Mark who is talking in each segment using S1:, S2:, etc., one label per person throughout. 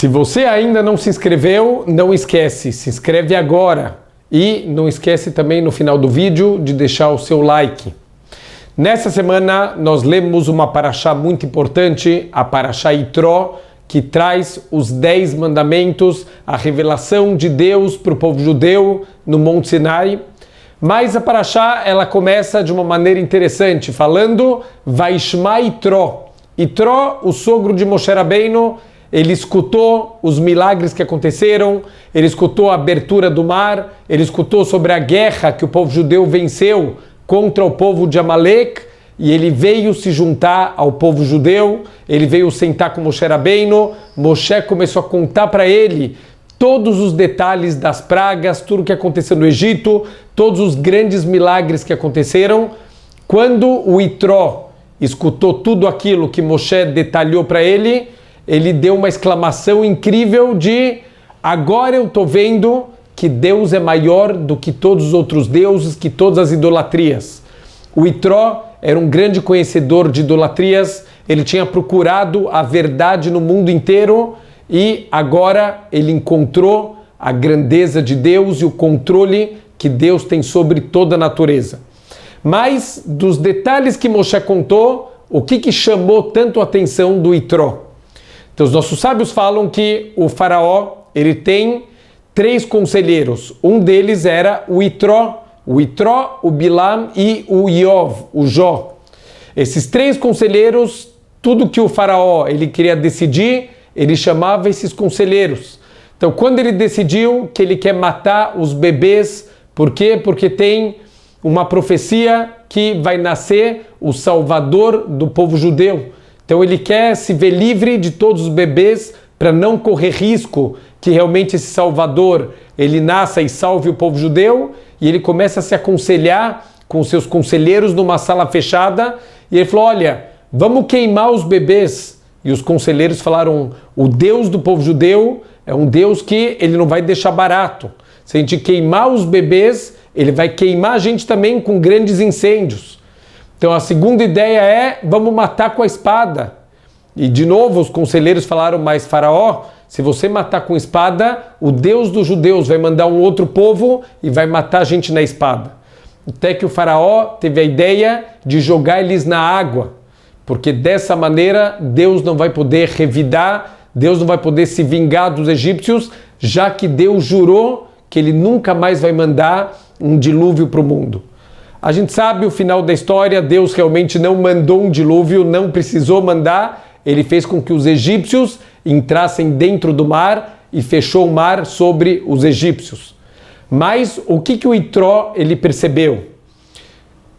S1: Se você ainda não se inscreveu, não esquece, se inscreve agora. E não esquece também no final do vídeo de deixar o seu like. Nessa semana nós lemos uma paraxá muito importante, a paraxá Itró, que traz os 10 mandamentos, a revelação de Deus para o povo judeu no Monte Sinai. Mas a paraxá ela começa de uma maneira interessante, falando Vaishma Itró. Itró, o sogro de Moshe Rabbeinu, ele escutou os milagres que aconteceram, ele escutou a abertura do mar, ele escutou sobre a guerra que o povo judeu venceu contra o povo de Amalek, e ele veio se juntar ao povo judeu, ele veio sentar com Moshe Rabbeinu. Moshe começou a contar para ele todos os detalhes das pragas, tudo o que aconteceu no Egito, todos os grandes milagres que aconteceram. Quando o Itró escutou tudo aquilo que Moshe detalhou para ele, ele deu uma exclamação incrível de: agora eu estou vendo que Deus é maior do que todos os outros deuses, que todas as idolatrias. O Itró era um grande conhecedor de idolatrias, ele tinha procurado a verdade no mundo inteiro e agora ele encontrou a grandeza de Deus e o controle que Deus tem sobre toda a natureza. Mas dos detalhes que Moshe contou, o que chamou tanto a atenção do Itró? Então os nossos sábios falam que o faraó, ele tem 3 conselheiros. Um deles era o Itró, o Bilam e o Iov, o Jó. Esses 3 conselheiros, tudo que o faraó ele queria decidir, ele chamava esses conselheiros. Então quando ele decidiu que ele quer matar os bebês, por quê? Porque tem uma profecia que vai nascer o Salvador do povo judeu. Então ele quer se ver livre de todos os bebês para não correr risco que realmente esse Salvador ele nasça e salve o povo judeu. E ele começa a se aconselhar com seus conselheiros numa sala fechada. E ele falou: olha, vamos queimar os bebês. E os conselheiros falaram: o Deus do povo judeu é um Deus que ele não vai deixar barato. Se a gente queimar os bebês, ele vai queimar a gente também com grandes incêndios. Então a segunda ideia é: vamos matar com a espada. E de novo os conselheiros falaram: mas faraó, se você matar com espada, o Deus dos judeus vai mandar um outro povo e vai matar a gente na espada. Até que o faraó teve a ideia de jogar eles na água, porque dessa maneira Deus não vai poder revidar, Deus não vai poder se vingar dos egípcios, já que Deus jurou que ele nunca mais vai mandar um dilúvio para o mundo. A gente sabe o final da história, Deus realmente não mandou um dilúvio, não precisou mandar, ele fez com que os egípcios entrassem dentro do mar e fechou o mar sobre os egípcios. Mas o que o Itró ele percebeu?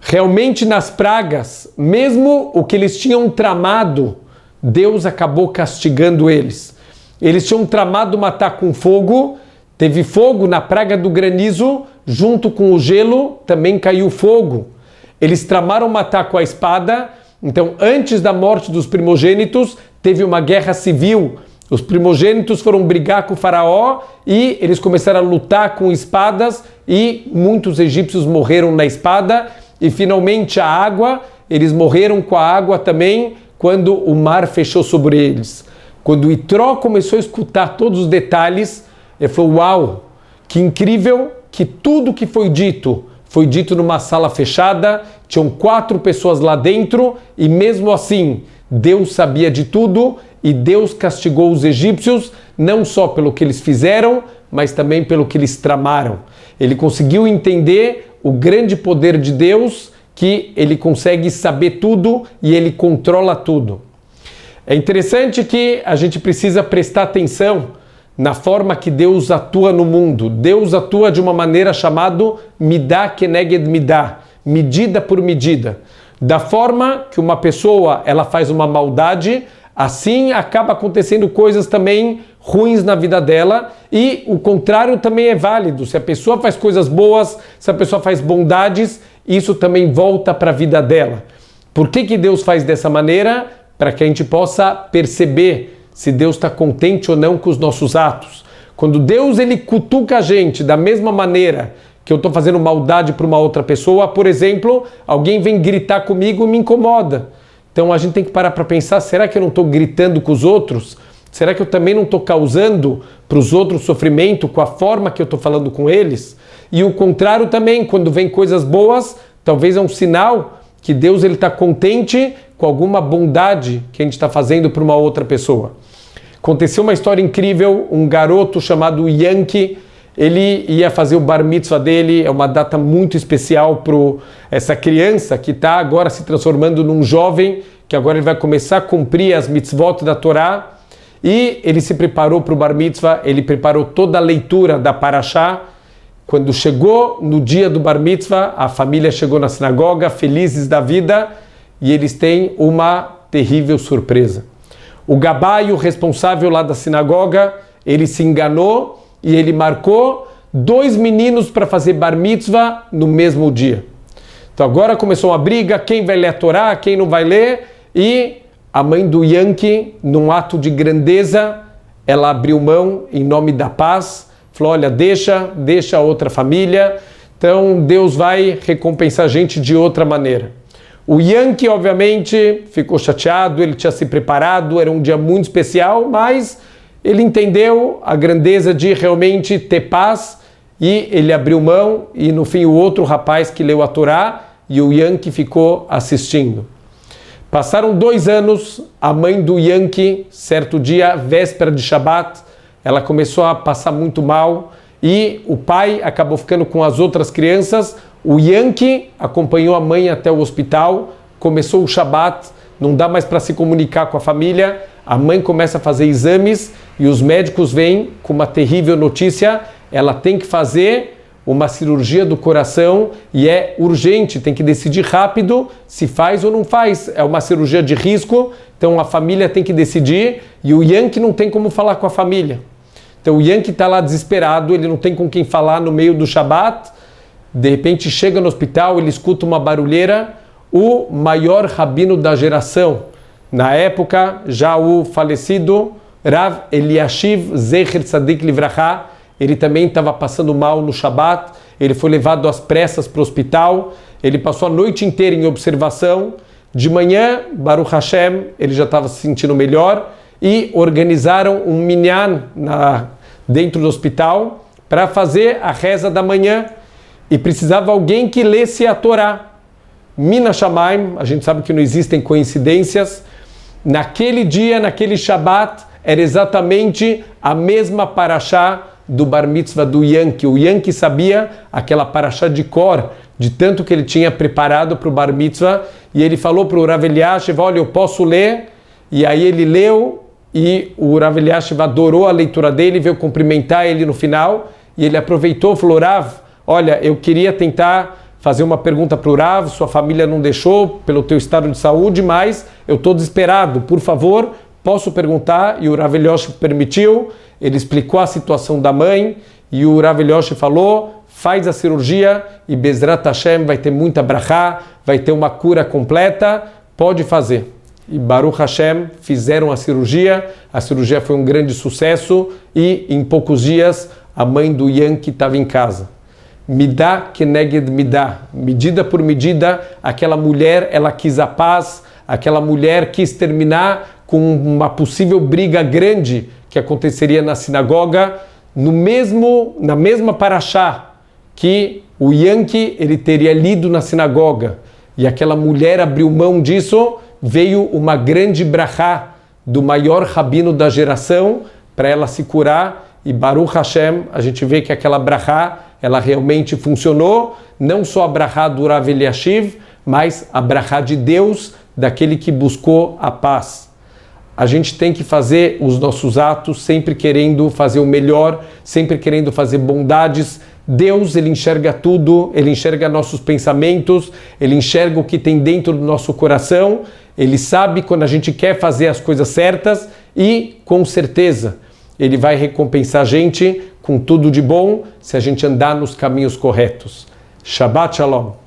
S1: Realmente nas pragas, mesmo o que eles tinham tramado, Deus acabou castigando eles. Eles tinham tramado matar com fogo, teve fogo na praga do granizo, junto com o gelo também caiu fogo. Eles tramaram matar com a espada. Então, antes da morte dos primogênitos, teve uma guerra civil. Os primogênitos foram brigar com o faraó e eles começaram a lutar com espadas e muitos egípcios morreram na espada. E finalmente a água, eles morreram com a água também quando o mar fechou sobre eles. Quando o Itró começou a escutar todos os detalhes, ele falou: uau, que incrível que tudo que foi dito numa sala fechada, tinham 4 pessoas lá dentro e mesmo assim Deus sabia de tudo e Deus castigou os egípcios não só pelo que eles fizeram, mas também pelo que eles tramaram. Ele conseguiu entender o grande poder de Deus, que ele consegue saber tudo e ele controla tudo. É interessante que a gente precisa prestar atenção na forma que Deus atua no mundo. Deus atua de uma maneira chamada Midah Keneged Midah, medida por medida. Da forma que uma pessoa ela faz uma maldade, assim acaba acontecendo coisas também ruins na vida dela, e o contrário também é válido. Se a pessoa faz coisas boas, se a pessoa faz bondades, isso também volta para a vida dela. Por que Deus faz dessa maneira? Para que a gente possa perceber se Deus está contente ou não com os nossos atos. Quando Deus ele cutuca a gente da mesma maneira que eu estou fazendo maldade para uma outra pessoa, por exemplo, alguém vem gritar comigo e me incomoda. Então a gente tem que parar para pensar, será que eu não estou gritando com os outros Será que eu também não estou causando para os outros sofrimento com a forma que eu estou falando com eles? E o contrário também, quando vem coisas boas, talvez é um sinal que Deus está contente com alguma bondade que a gente está fazendo para uma outra pessoa. Aconteceu uma história incrível, um garoto chamado Yankee, ele ia fazer o bar mitzvah dele, é uma data muito especial para essa criança que está agora se transformando num jovem, que agora ele vai começar a cumprir as mitzvot da Torá, e ele se preparou para o bar mitzvah, ele preparou toda a leitura da Parashá. Quando chegou no dia do bar mitzvah, a família chegou na sinagoga, felizes da vida, e eles têm uma terrível surpresa. O gabai, o responsável lá da sinagoga, ele se enganou e ele marcou 2 meninos para fazer bar mitzvah no mesmo dia. Então agora começou uma briga, quem vai ler a Torá, quem não vai ler, e a mãe do Yankee, num ato de grandeza, ela abriu mão em nome da paz, falou, olha, deixa a outra família, então Deus vai recompensar a gente de outra maneira. O Yankee, obviamente, ficou chateado, ele tinha se preparado, era um dia muito especial, mas ele entendeu a grandeza de realmente ter paz e ele abriu mão e no fim o outro rapaz que leu a Torá e o Yankee ficou assistindo. Passaram 2 anos, a mãe do Yankee, certo dia, véspera de Shabat, ela começou a passar muito mal e o pai acabou ficando com as outras crianças. O Yankee acompanhou a mãe até o hospital, começou o Shabat, não dá mais para se comunicar com a família, a mãe começa a fazer exames e os médicos vêm com uma terrível notícia, ela tem que fazer uma cirurgia do coração e é urgente, tem que decidir rápido se faz ou não faz, é uma cirurgia de risco, então a família tem que decidir e o Yankee não tem como falar com a família. Então o Yankee está lá desesperado, ele não tem com quem falar no meio do Shabat, de repente chega no hospital, ele escuta uma barulheira, o maior rabino da geração, na época já o falecido Rav Eliashiv Zecher Tzadik Livracha, ele também estava passando mal no Shabat, ele foi levado às pressas para o hospital, ele passou a noite inteira em observação, de manhã, Baruch Hashem, ele já estava se sentindo melhor, e organizaram um minyan dentro do hospital para fazer a reza da manhã, e precisava alguém que lesse a Torá. Mina Shamayim, a gente sabe que não existem coincidências, naquele dia, naquele Shabat, era exatamente a mesma parashá do bar mitzvah do Yankee. O Yankee sabia aquela parashá de cor, de tanto que ele tinha preparado para o bar mitzvah, e ele falou para o Rav Eliashiv, olha, eu posso ler, e aí ele leu, e o Rav Eliashiv adorou a leitura dele, veio cumprimentar ele no final, e ele aproveitou e falou, Rav, olha, eu queria tentar fazer uma pergunta para o Rav, sua família não deixou pelo teu estado de saúde, mas eu estou desesperado, por favor, posso perguntar? E o Rav Eliashiv permitiu, ele explicou a situação da mãe, e o Rav Eliashiv falou, faz a cirurgia, e Bezrat Hashem vai ter muita brachá, vai ter uma cura completa, pode fazer. E Baruch Hashem fizeram a cirurgia foi um grande sucesso, e em poucos dias a mãe do Yankee estava em casa. Midá keneged midá, medida por medida, aquela mulher, ela quis a paz, aquela mulher quis terminar com uma possível briga grande que aconteceria na sinagoga, na mesma parashá que o Yankee ele teria lido na sinagoga, e aquela mulher abriu mão disso, veio uma grande brachá do maior rabino da geração para ela se curar, e Baruch Hashem, a gente vê que aquela brachá ela realmente funcionou, não só a brachá do Rav Eliashiv, mas a brachá de Deus, daquele que buscou a paz. A gente tem que fazer os nossos atos sempre querendo fazer o melhor, sempre querendo fazer bondades. Deus, ele enxerga tudo, ele enxerga nossos pensamentos, ele enxerga o que tem dentro do nosso coração, ele sabe quando a gente quer fazer as coisas certas e, com certeza, ele vai recompensar a gente com tudo de bom se a gente andar nos caminhos corretos. Shabbat Shalom.